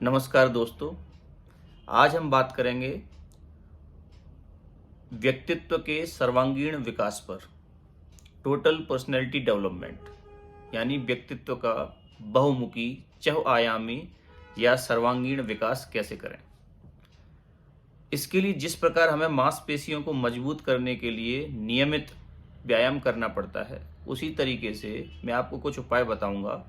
नमस्कार दोस्तों, आज हम बात करेंगे व्यक्तित्व के सर्वांगीण विकास पर। टोटल पर्सनैलिटी डेवलपमेंट यानी व्यक्तित्व का बहुमुखी बहुआयामी या सर्वांगीण विकास कैसे करें। इसके लिए जिस प्रकार हमें मांसपेशियों को मजबूत करने के लिए नियमित व्यायाम करना पड़ता है, उसी तरीके से मैं आपको कुछ उपाय बताऊंगा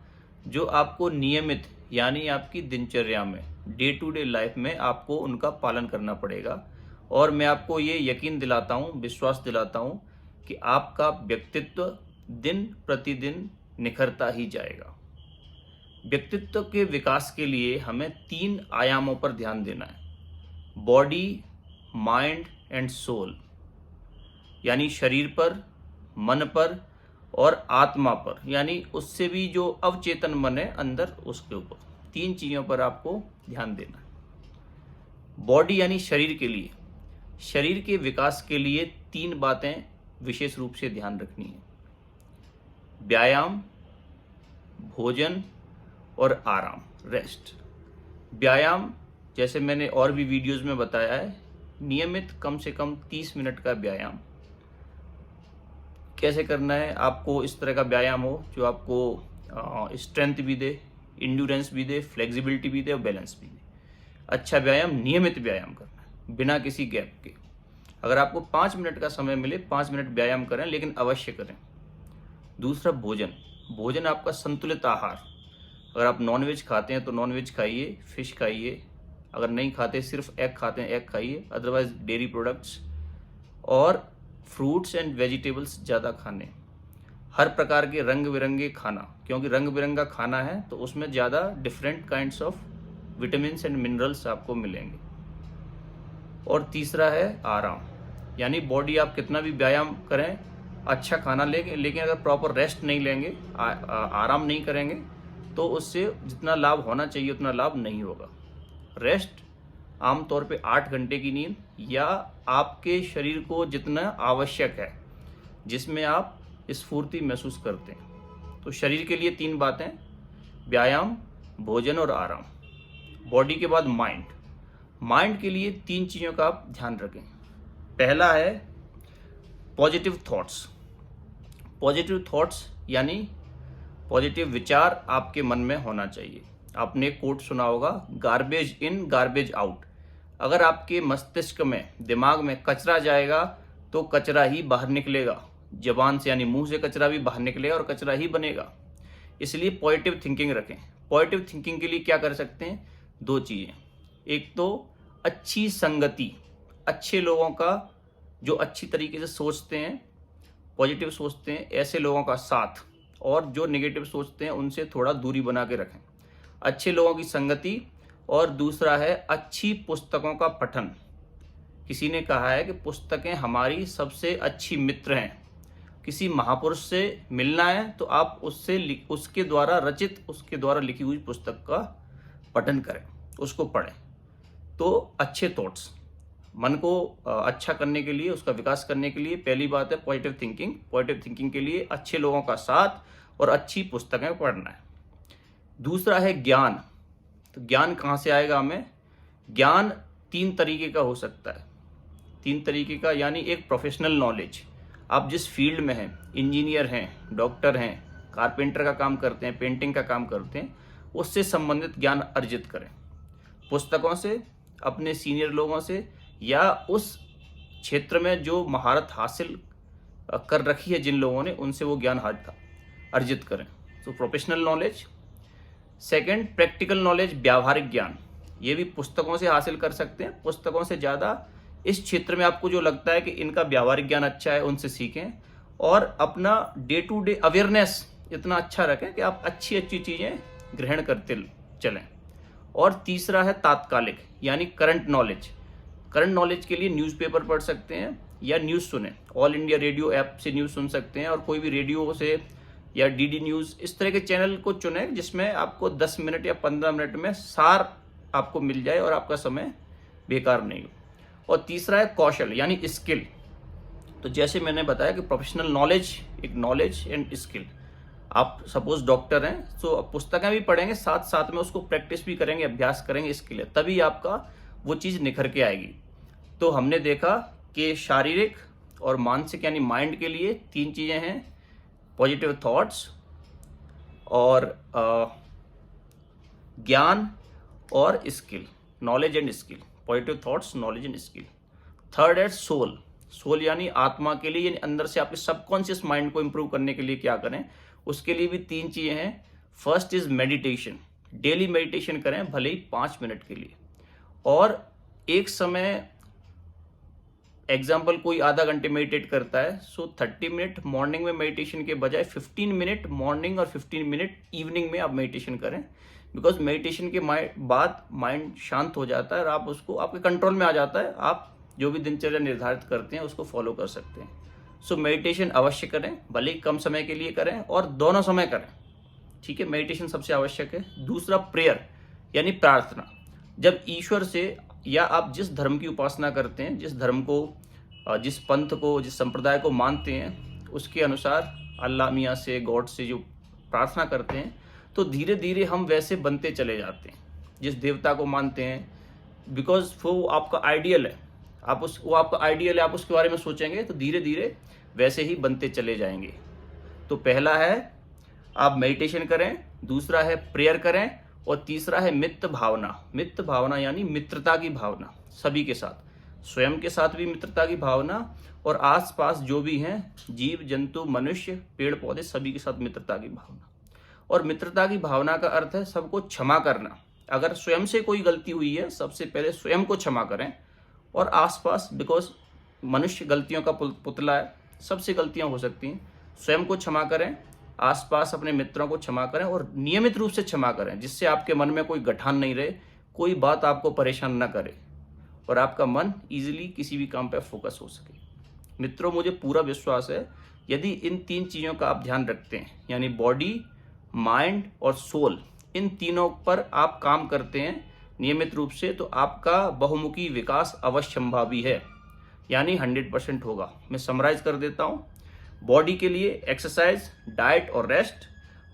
जो आपको नियमित यानी आपकी दिनचर्या में डे टू डे लाइफ में आपको उनका पालन करना पड़ेगा। और मैं आपको ये यकीन दिलाता हूँ, विश्वास दिलाता हूँ कि आपका व्यक्तित्व दिन प्रतिदिन निखरता ही जाएगा। व्यक्तित्व के विकास के लिए हमें 3 आयामों पर ध्यान देना है, बॉडी, माइंड एंड सोल, यानी शरीर पर, मन पर और आत्मा पर, यानी उससे भी जो अवचेतन मन है अंदर, उसके ऊपर 3 चीज़ों पर आपको ध्यान देना है। बॉडी यानी शरीर के लिए, शरीर के विकास के लिए 3 बातें विशेष रूप से ध्यान रखनी है, व्यायाम, भोजन और आराम, रेस्ट। व्यायाम जैसे मैंने और भी वीडियोस में बताया है, नियमित कम से कम 30 मिनट का व्यायाम। कैसे करना है, आपको इस तरह का व्यायाम हो जो आपको स्ट्रेंथ भी दे, इंड्योरेंस भी दे, फ्लेक्सिबिलिटी भी दे और बैलेंस भी दे। अच्छा व्यायाम, नियमित व्यायाम करना है बिना किसी गैप के। अगर आपको 5 मिनट का समय मिले, 5 मिनट व्यायाम करें, लेकिन अवश्य करें। दूसरा भोजन, भोजन आपका संतुलित आहार। अगर आप नॉनवेज खाते हैं तो नॉनवेज खाइए, फिश खाइए। अगर नहीं खाते, सिर्फ एग खाते हैं, एग खाइए। अदरवाइज डेयरी प्रोडक्ट्स और फ्रूट्स एंड वेजिटेबल्स ज़्यादा खाने। हर प्रकार के रंग बिरंगे खाना, क्योंकि रंग बिरंगा खाना है तो उसमें ज़्यादा different kinds of vitamin and minerals आपको मिलेंगे। और तीसरा है आराम, यानी बॉडी आप कितना भी व्यायाम करें, अच्छा खाना लेंगे, लेकिन अगर प्रॉपर रेस्ट नहीं लेंगे, आराम नहीं करेंगे, तो उससे जितना लाभ होना चाहिए उतना लाभ नहीं होगा। रेस्ट आमतौर पे 8 घंटे की नींद या आपके शरीर को जितना आवश्यक है, जिसमें आप स्फूर्ति महसूस करते हैं। तो शरीर के लिए 3 बातें, व्यायाम, भोजन और आराम। बॉडी के बाद माइंड, माइंड के लिए 3 चीज़ों का आप ध्यान रखें। पहला है पॉजिटिव थॉट्स। पॉजिटिव थॉट्स यानी पॉजिटिव विचार आपके मन में होना चाहिए। आपने कोट सुना होगा, गार्बेज इन गार्बेज आउट। अगर आपके मस्तिष्क में, दिमाग में कचरा जाएगा तो कचरा ही बाहर निकलेगा, जबान से यानी मुंह से कचरा भी बाहर निकलेगा और कचरा ही बनेगा। इसलिए पॉजिटिव थिंकिंग रखें। पॉजिटिव थिंकिंग के लिए क्या कर सकते हैं, 2 चीज़ें। एक तो अच्छी संगति, अच्छे लोगों का जो अच्छी तरीके से सोचते हैं, पॉजिटिव सोचते हैं, ऐसे लोगों का साथ, और जो नेगेटिव सोचते हैं उनसे थोड़ा दूरी बना के रखें। अच्छे लोगों की संगति। और दूसरा है अच्छी पुस्तकों का पठन। किसी ने कहा है कि पुस्तकें हमारी सबसे अच्छी मित्र हैं। किसी महापुरुष से मिलना है तो आप उसके द्वारा रचित, उसके द्वारा लिखी हुई पुस्तक का पठन करें, उसको पढ़ें। तो अच्छे थॉट्स, मन को अच्छा करने के लिए, उसका विकास करने के लिए पहली बात है पॉजिटिव थिंकिंग। पॉजिटिव थिंकिंग के लिए अच्छे लोगों का साथ और अच्छी पुस्तकें पढ़ना है। दूसरा है ज्ञान। तो ज्ञान कहाँ से आएगा हमें, ज्ञान 3 तरीके का हो सकता है। 3 तरीके का, यानी एक प्रोफेशनल नॉलेज, आप जिस फील्ड में हैं, इंजीनियर हैं, डॉक्टर हैं, कारपेंटर का काम करते हैं, पेंटिंग का काम करते हैं, उससे संबंधित ज्ञान अर्जित करें, पुस्तकों से, अपने सीनियर लोगों से, या उस क्षेत्र में जो महारत हासिल कर रखी है जिन लोगों ने, उनसे वो ज्ञान अर्जित करें। तो professional knowledge. Second, practical knowledge, व्यावहारिक ज्ञान। ये भी पुस्तकों से हासिल कर सकते हैं। पुस्तकों से ज़्यादा इस क्षेत्र में आपको जो लगता है कि इनका व्यावहारिक ज्ञान अच्छा है, उनसे सीखें और अपना डे टू डे अवेयरनेस इतना अच्छा रखें कि आप अच्छी अच्छी चीज़ें ग्रहण करते चलें। और तीसरा है तात्कालिक, यानी करंट नॉलेज। करंट नॉलेज के लिए न्यूज़पेपर पढ़ सकते हैं या न्यूज़ सुने। ऑल इंडिया रेडियो ऐप से न्यूज़ सुन सकते हैं, और कोई भी रेडियो से या डीडी न्यूज़, इस तरह के चैनल को चुने जिसमें आपको 10 मिनट या 15 मिनट में सार आपको मिल जाए और आपका समय बेकार नहीं हो। और तीसरा है कौशल, यानी स्किल। तो जैसे मैंने बताया कि प्रोफेशनल नॉलेज एक नॉलेज एंड स्किल, आप सपोज डॉक्टर हैं तो आप पुस्तकें भी पढ़ेंगे, साथ साथ में उसको प्रैक्टिस भी करेंगे, अभ्यास करेंगे इसके लिए, तभी आपका वो चीज़ निखर के आएगी। तो हमने देखा कि शारीरिक और मानसिक यानी माइंड के लिए 3 चीज़ें हैं, पॉजिटिव थॉट्स और ज्ञान और skill, knowledge and skill. Positive thoughts, knowledge and skill. Third है सोल। सोल यानी आत्मा के लिए, यानी अंदर से आपके सबकॉन्शियस माइंड को इंप्रूव करने के लिए क्या करें, उसके लिए भी 3 चीज़ें हैं। First is meditation, daily meditation करें भले ही 5 मिनट के लिए, और एक समय एग्जाम्पल कोई आधा घंटे मेडिटेट करता है, सो 30 मिनट मॉर्निंग में मेडिटेशन के बजाय 15 मिनट मॉर्निंग और 15 मिनट इवनिंग में आप मेडिटेशन करें। बिकॉज मेडिटेशन के बाद माइंड शांत हो जाता है और आप उसको आपके कंट्रोल में आ जाता है, आप जो भी दिनचर्या निर्धारित करते हैं उसको फॉलो कर सकते हैं। सो मेडिटेशन अवश्य करें, भले ही कम समय के लिए करें और दोनों समय करें, ठीक है। मेडिटेशन सबसे आवश्यक है। दूसरा प्रेयर यानी प्रार्थना। जब ईश्वर से, या आप जिस धर्म की उपासना करते हैं, जिस धर्म को, जिस पंथ को, जिस संप्रदाय को मानते हैं, उसके अनुसार अल्लाह मियाँ से, गॉड से जो प्रार्थना करते हैं, तो धीरे धीरे हम वैसे बनते चले जाते हैं जिस देवता को मानते हैं। बिकॉज वो आपका आइडियल है, वो आपका आइडियल है, आप उसके बारे में सोचेंगे तो धीरे धीरे वैसे ही बनते चले जाएंगे। तो पहला है आप मेडिटेशन करें, दूसरा है प्रेयर करें, और तीसरा है मित्र भावना। मित्र भावना यानी मित्रता की भावना, सभी के साथ, स्वयं के साथ भी मित्रता की भावना, और आसपास जो भी हैं जीव जंतु, मनुष्य, पेड़ पौधे, सभी के साथ मित्रता की भावना। और मित्रता की भावना का अर्थ है सबको क्षमा करना। अगर स्वयं से कोई गलती हुई है, सबसे पहले स्वयं को क्षमा करें, और आसपास, बिकॉज मनुष्य गलतियों का पुतला है, सबसे गलतियां हो सकती हैं, स्वयं को क्षमा करें, आसपास अपने मित्रों को क्षमा करें, और नियमित रूप से क्षमा करें, जिससे आपके मन में कोई गठान नहीं रहे, कोई बात आपको परेशान न करे, और आपका मन इजीली किसी भी काम पर फोकस हो सके। मित्रों, मुझे पूरा विश्वास है यदि इन 3 चीज़ों का आप ध्यान रखते हैं, यानी बॉडी, माइंड और सोल, इन तीनों पर आप काम करते हैं नियमित रूप से, तो आपका बहुमुखी विकास अवश्यंभावी है, यानी 100% होगा। मैं समराइज कर देता हूँ। बॉडी के लिए एक्सरसाइज, डाइट और रेस्ट,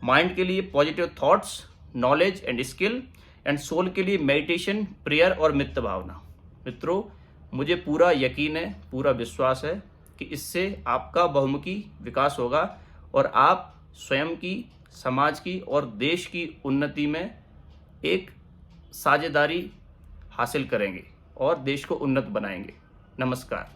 माइंड के लिए positive thoughts, knowledge and skill, and soul के लिए मेडिटेशन, प्रेयर और मित्र भावना। मित्रों, मुझे पूरा यकीन है, पूरा विश्वास है कि इससे आपका बहुमुखी विकास होगा और आप स्वयं की, समाज की और देश की उन्नति में एक साझेदारी हासिल करेंगे और देश को उन्नत बनाएंगे। नमस्कार।